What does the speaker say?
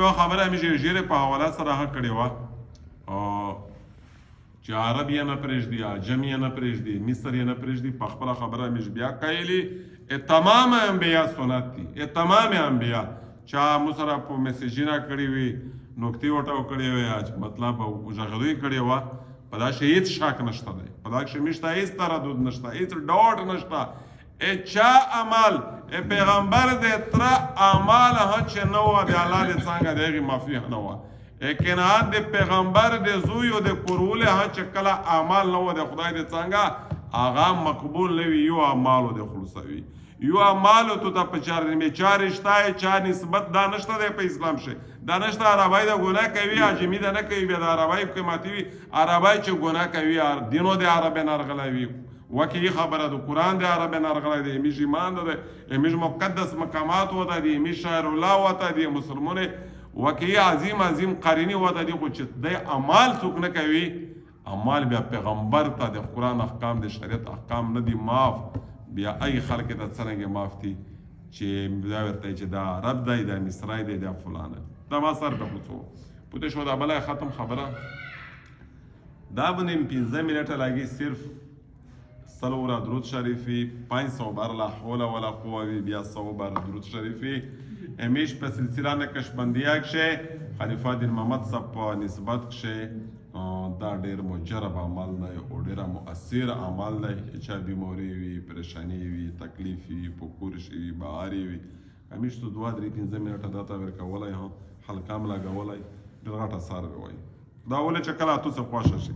یو خبره همیشه ژیرې په حواله سره هغه کړې وه چې عرب یې نه پرېږدي عجم یې نه پرېږدي مصر یې نه پرېږدي په خپله خبره همیشه بیا قایلي تمام انبیا سنت دي تمام انبیا چا مو سره په میسیجونه کړي وي نکتې ورته کړې وي مطلب غږدوی کړې وه په دا شي هېڅ شک نشته دی په دا کښې میشته هېڅ تردد نشته هېڅ ډاوټ نشته چا عمل پیغمبر د تره اعمال هغه چې نه وه د الله د څنګه د هغې معافي نه وه کنعان د پیغمبر د زوی او د کورولې هغه چې کله اعمال نه وه د خدای د څنګه هغه مقبول نه وي یو اعمالو د خلوصوي یو اعمالو تو ته په چا رشته چا نسبت دا نشته دی په اسلام شي دا نشته عربی د ګناه کوي عجمي د نه کوي بیا د عربی قیمتي وي عربی چې ګناه کوي دینو د عربی نه راغلی وي وکي خبره د قرآن د عربی نه راغلی دی همیش ایمان ده همیش مقدس مقامات وته دي همیش شاعر الله وته دي مسلمونه وکي عظیم قرینی وته دي خو چې د اعمال څوک نه کوي اعمال بیا پیغمبر ته د قرآن احکام د شریعت احکام نه دي معاف بیا ای خلک ته څرنګه معاف دي چې دا ورته چې دا عرب دی دا مصری دی دا فلانه دا ما سر به خو پوته شو دا بلای ختم خبره دا باندې 15 منټه لګي صرف سلورا درود شریفی 500 بار لا حول ولا قوه بیا 100 بار درود شریفی همیش په سلسله نقشبندیه کښې خلیفه دین محمد صاحب په نسبت کښې دا ډېر مجرب عمل دی او ډېره مؤثر عمل دی چې چا بیماري وي پریشاني وي تکلیف وي په کور شي وي بهارې وي همیش تو 2-3-15 منټه دا ته ورکولی حلقه م لګولی ډېر غټ اثر به وایي دا ولې چې کله تاسو خوښه شي